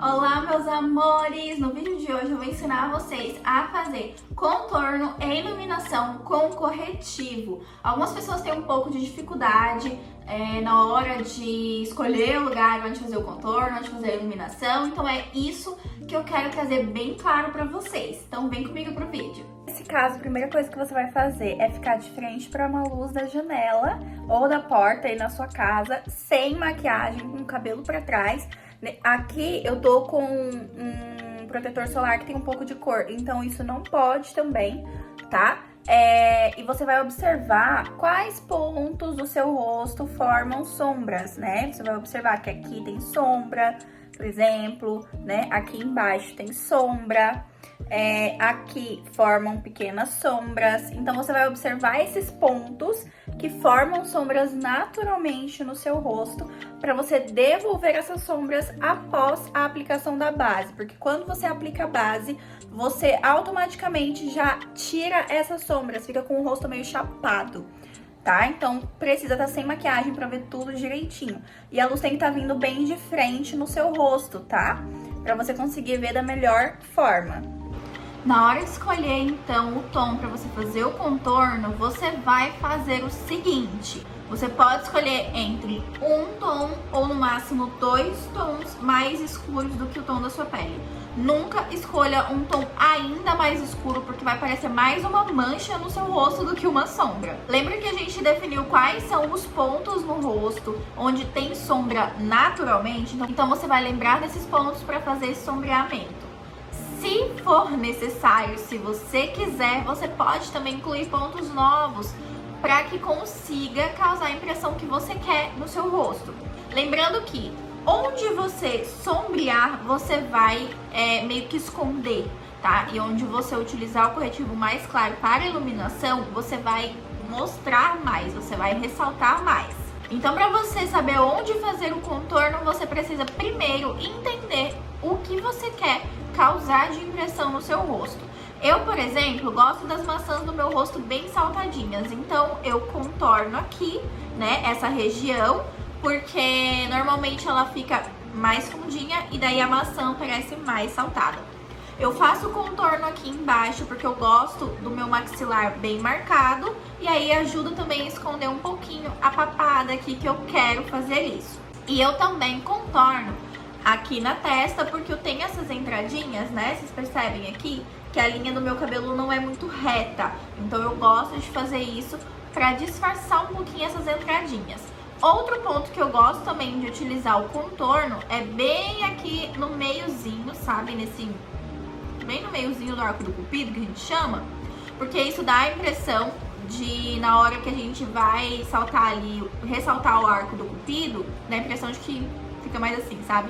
Olá, meus amores! No vídeo de hoje eu vou ensinar vocês a fazer contorno e iluminação com corretivo. Algumas pessoas têm um pouco de dificuldade na hora de escolher o lugar onde fazer o contorno, onde fazer a iluminação, então é isso que eu quero trazer bem claro pra vocês. Então vem comigo pro vídeo. Nesse caso, a primeira coisa que você vai fazer é ficar de frente para uma luz da janela ou da porta aí na sua casa, sem maquiagem, com o cabelo pra trás. Aqui eu tô com um protetor solar que tem um pouco de cor, então isso não pode também, tá? E você vai observar quais pontos do seu rosto formam sombras, né? Você vai observar que aqui tem sombra, por exemplo, né? Aqui embaixo tem sombra, aqui formam pequenas sombras. Então você vai observar esses pontos que formam sombras naturalmente no seu rosto para você devolver essas sombras após a aplicação da base, porque quando você aplica a base, você automaticamente já tira essas sombras, fica com o rosto meio chapado, tá? Então precisa estar sem maquiagem para ver tudo direitinho. E a luz tem que estar vindo bem de frente no seu rosto, tá? Para você conseguir ver da melhor forma. Na hora de escolher, então, o tom para você fazer o contorno, você vai fazer o seguinte. Você pode escolher entre um tom ou, no máximo, 2 tons mais escuros do que o tom da sua pele. Nunca escolha um tom ainda mais escuro, porque vai parecer mais uma mancha no seu rosto do que uma sombra. Lembra que a gente definiu quais são os pontos no rosto onde tem sombra naturalmente? Então você vai lembrar desses pontos para fazer esse sombreamento. Se for necessário, se você quiser, você pode também incluir pontos novos para que consiga causar a impressão que você quer no seu rosto. Lembrando que onde você sombrear, você vai meio que esconder, tá? E onde você utilizar o corretivo mais claro para iluminação, você vai mostrar mais, você vai ressaltar mais. Então, para você saber onde fazer o contorno, você precisa primeiro entender o que você quer causar de impressão no seu rosto. Eu, por exemplo, gosto das maçãs do meu rosto bem saltadinhas, então eu contorno aqui, né, essa região, porque normalmente ela fica mais fundinha e daí a maçã parece mais saltada. Eu faço contorno aqui embaixo porque eu gosto do meu maxilar bem marcado e aí ajuda também a esconder um pouquinho a papada aqui que eu quero fazer isso. E eu também contorno aqui na testa porque eu tenho essas entradinhas, né? Vocês percebem aqui que a linha do meu cabelo não é muito reta. Então eu gosto de fazer isso para disfarçar um pouquinho essas entradinhas. Outro ponto que eu gosto também de utilizar o contorno é bem aqui no meiozinho, sabe? Bem no meiozinho do arco do cupido, que a gente chama. Porque isso dá a impressão de, na hora que a gente vai saltar ali, ressaltar o arco do cupido, dá a impressão de que fica mais assim, sabe?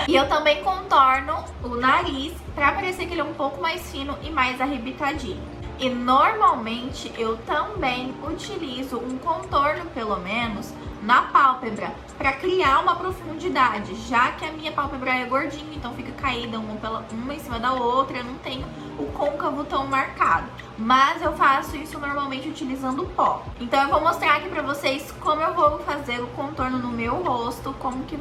E eu também contorno o nariz pra parecer que ele é um pouco mais fino e mais arrebitadinho. E normalmente eu também utilizo um contorno, pelo menos, na pálpebra, para criar uma profundidade, já que a minha pálpebra é gordinha, então fica caída uma em cima da outra, eu não tenho o côncavo tão marcado. Mas eu faço isso normalmente utilizando pó. Então eu vou mostrar aqui pra vocês como eu vou fazer o contorno no meu rosto, como que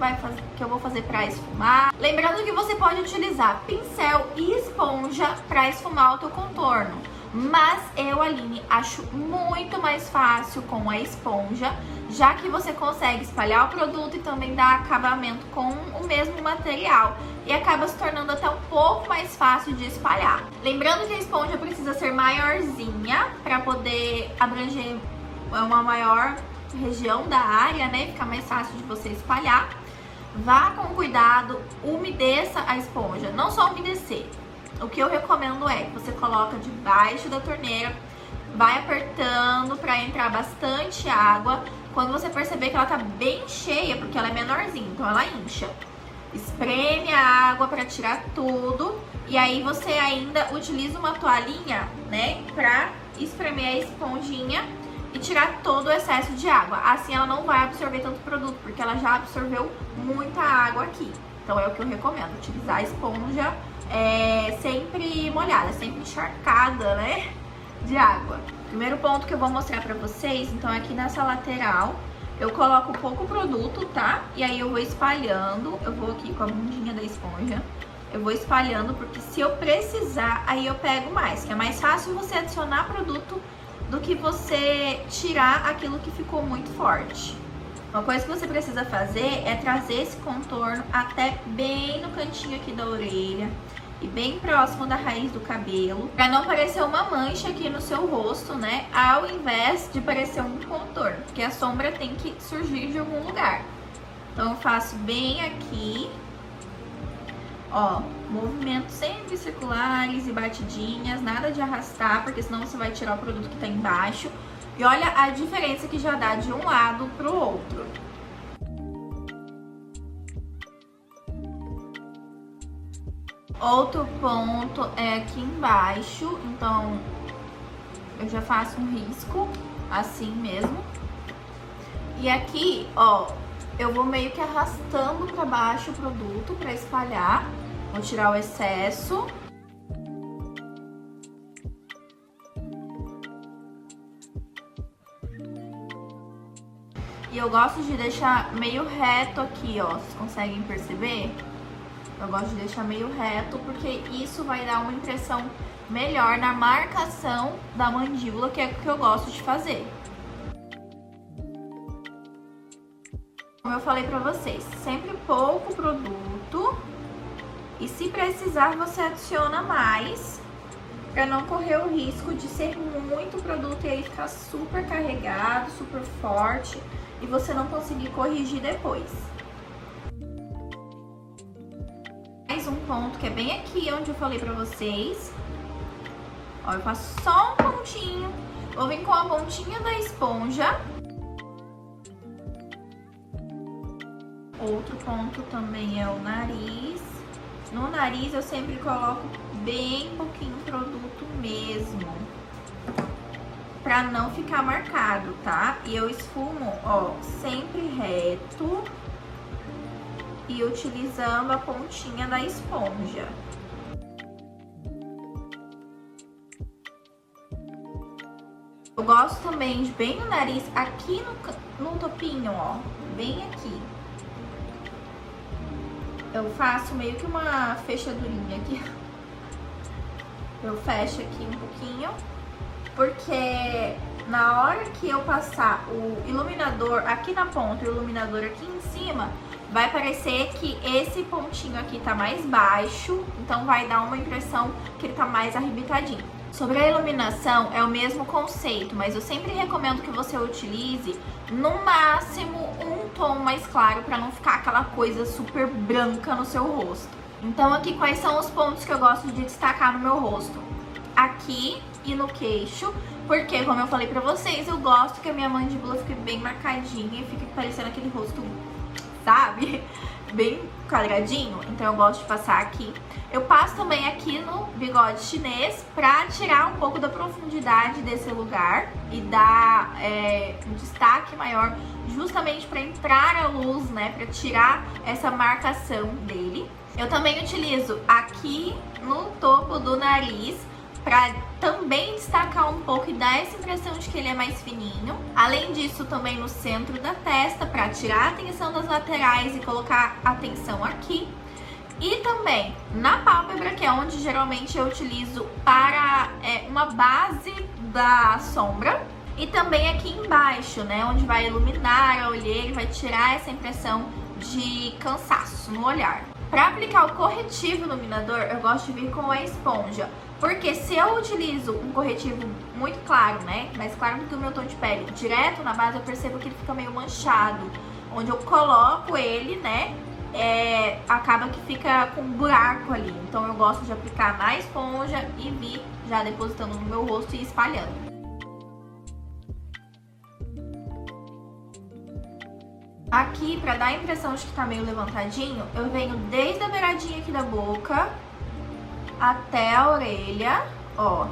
eu vou fazer pra esfumar. Lembrando que você pode utilizar pincel e esponja pra esfumar o teu contorno. Mas eu, Aline, acho muito mais fácil com a esponja, já que você consegue espalhar o produto e também dar acabamento com o mesmo material. E acaba se tornando até um pouco mais fácil de espalhar. Lembrando que a esponja precisa ser maiorzinha para poder abranger uma maior região da área, né? Ficar mais fácil de você espalhar. Vá com cuidado, umedeça a esponja, não só umedecer. O que eu recomendo é que você coloca debaixo da torneira, vai apertando para entrar bastante água. Quando você perceber que ela tá bem cheia, porque ela é menorzinha, então ela incha, espreme a água para tirar tudo. E aí você ainda utiliza uma toalhinha, né, para espremer a esponjinha e tirar todo o excesso de água. Assim ela não vai absorver tanto produto, porque ela já absorveu muita água aqui. Então é o que eu recomendo, utilizar a esponja sempre molhada, sempre encharcada, né, de água. Primeiro ponto que eu vou mostrar pra vocês, então, é aqui nessa lateral, Eu coloco pouco produto, tá? E aí eu vou espalhando, eu vou aqui com a bundinha da esponja, eu vou espalhando, porque se eu precisar, aí eu pego mais, que é mais fácil você adicionar produto do que você tirar aquilo que ficou muito forte. Uma coisa que você precisa fazer é trazer esse contorno até bem no cantinho aqui da orelha e bem próximo da raiz do cabelo, para não parecer uma mancha aqui no seu rosto, né? Ao invés de parecer um contorno, porque a sombra tem que surgir de algum lugar. Então eu faço bem aqui, ó, movimentos sempre circulares e batidinhas, nada de arrastar, porque senão você vai tirar o produto que tá embaixo. E olha a diferença que já dá de um lado pro outro. Outro ponto é aqui embaixo, então eu já faço um risco, assim mesmo. E aqui, ó, eu vou meio que arrastando pra baixo o produto pra espalhar. Vou tirar o excesso. E eu gosto de deixar meio reto aqui, ó, vocês conseguem perceber? Eu gosto de deixar meio reto, porque isso vai dar uma impressão melhor na marcação da mandíbula, que é o que eu gosto de fazer. Como eu falei pra vocês, sempre pouco produto. E se precisar, você adiciona mais, pra não correr o risco de ser muito produto e aí ficar super carregado, super forte, e você não conseguir corrigir depois. Mais um ponto que é bem aqui onde eu falei pra vocês. Ó, eu faço só um pontinho. Vou vir com a pontinha da esponja. Outro ponto também é o nariz. No nariz eu sempre coloco bem pouquinho produto mesmo, pra não ficar marcado, tá? E eu esfumo, ó, sempre reto e utilizando a pontinha da esponja. Eu gosto também de bem no nariz, aqui no topinho, ó, bem aqui. Eu faço meio que uma fechadurinha aqui. Eu fecho aqui um pouquinho, porque na hora que eu passar o iluminador aqui na ponta e o iluminador aqui em cima, vai parecer que esse pontinho aqui tá mais baixo, então vai dar uma impressão que ele tá mais arrebitadinho. Sobre a iluminação, é o mesmo conceito, mas eu sempre recomendo que você utilize no máximo um tom mais claro, para não ficar aquela coisa super branca no seu rosto. Então aqui quais são os pontos que eu gosto de destacar no meu rosto? Aqui e no queixo, porque como eu falei pra vocês, eu gosto que a minha mandíbula fique bem marcadinha e fique parecendo aquele rosto, sabe? Bem quadradinho, então eu gosto de passar aqui. Eu passo também aqui no bigode chinês pra tirar um pouco da profundidade desse lugar e dar um destaque maior, justamente pra entrar a luz, né, pra tirar essa marcação dele. Eu também utilizo aqui no topo do nariz pra também destacar um pouco e dar essa impressão de que ele é mais fininho. Além disso, também no centro da testa, pra tirar a atenção das laterais e colocar atenção aqui. E também na pálpebra, que é onde geralmente eu utilizo para uma base da sombra. E também aqui embaixo, né, onde vai iluminar a olheira e vai tirar essa impressão de cansaço no olhar. Para aplicar o corretivo iluminador, eu gosto de vir com a esponja. Porque se eu utilizo um corretivo muito claro, né, mais claro do que o meu tom de pele, direto na base, eu percebo que ele fica meio manchado. Onde eu coloco ele, né, acaba que fica com um buraco ali. Então eu gosto de aplicar na esponja e vir já depositando no meu rosto e espalhando. Aqui, pra dar a impressão de que tá meio levantadinho, eu venho desde a beiradinha aqui da boca até a orelha, ó.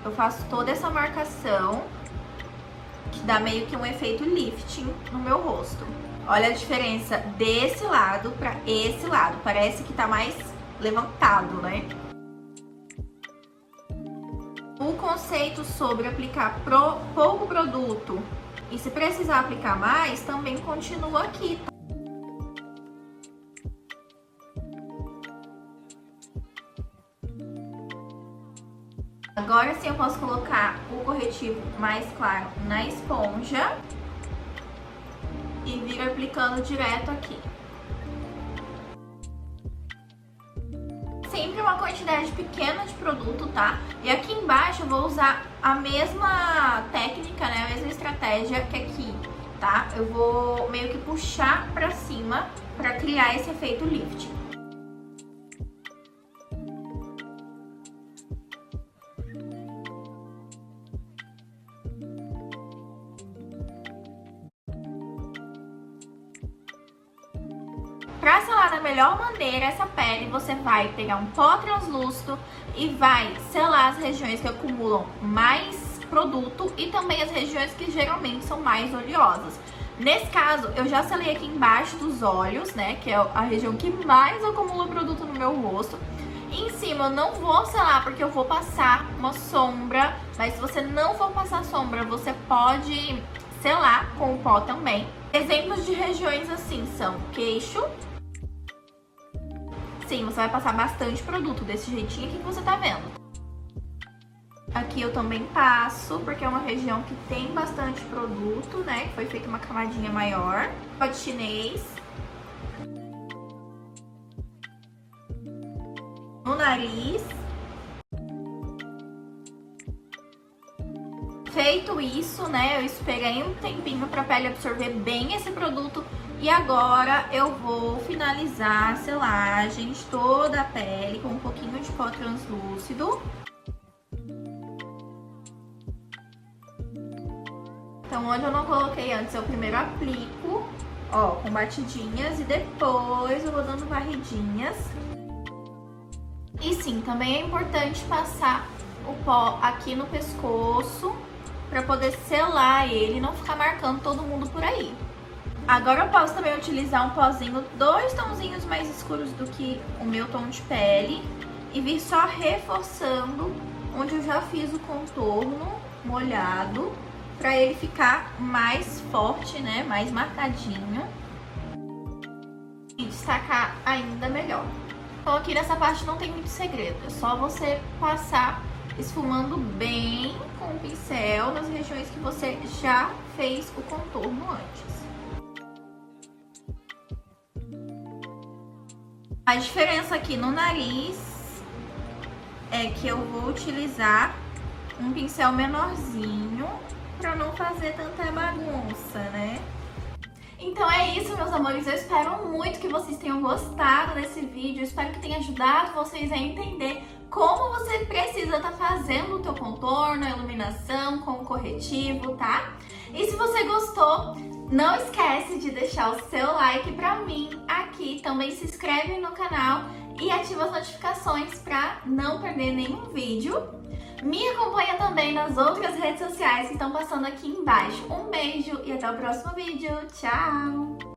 Eu faço toda essa marcação, que dá meio que um efeito lifting no meu rosto. Olha a diferença desse lado pra esse lado, parece que tá mais levantado, né? O conceito sobre aplicar pouco produto E se precisar aplicar mais, também continua aqui. Agora sim eu posso colocar o corretivo mais claro na esponja e vir aplicando direto aqui. Sempre uma quantidade pequena de produto, tá? E aqui embaixo eu vou usar a mesma técnica, né? A mesma estratégia que aqui, tá? Eu vou meio que puxar pra cima pra criar esse efeito lift. Para selar da melhor maneira essa pele, você vai pegar um pó translúcido e vai selar as regiões que acumulam mais produto e também as regiões que geralmente são mais oleosas. Nesse caso, eu já selei aqui embaixo dos olhos, né, que é a região que mais acumula produto no meu rosto. E em cima eu não vou selar porque eu vou passar uma sombra, mas se você não for passar sombra, você pode selar com o pó também. Exemplos de regiões assim são queixo. Sim, você vai passar bastante produto desse jeitinho aqui que você tá vendo. Aqui eu também passo, porque é uma região que tem bastante produto, né? Que foi feita uma camadinha maior. Bigode chinês. No nariz. Feito isso, né, eu esperei um tempinho pra pele absorver bem esse produto e agora eu vou finalizar a selagem de toda a pele com um pouquinho de pó translúcido. Então, onde eu não coloquei antes, eu primeiro aplico, ó, com batidinhas e depois eu vou dando varridinhas. E sim, também é importante passar o pó aqui no pescoço para poder selar ele e não ficar marcando todo mundo por aí. Agora eu posso também utilizar um pozinho 2 tonzinhos mais escuros do que o meu tom de pele e vir só reforçando onde eu já fiz o contorno molhado para ele ficar mais forte, né, mais marcadinho e destacar ainda melhor. Então aqui nessa parte não tem muito segredo, é só você passar esfumando bem com o pincel nas regiões que você já fez o contorno antes. A diferença aqui no nariz é que eu vou utilizar um pincel menorzinho para não fazer tanta bagunça, né? Então é isso, meus amores, eu espero muito que vocês tenham gostado desse vídeo, eu espero que tenha ajudado vocês a entender como você precisa estar fazendo o teu contorno, a iluminação com o corretivo, tá? E se você gostou, não esquece de deixar o seu like pra mim aqui, também se inscreve no canal e ativa as notificações pra não perder nenhum vídeo. Me acompanha também nas outras redes sociais que estão passando aqui embaixo. Um beijo e até o próximo vídeo. Tchau!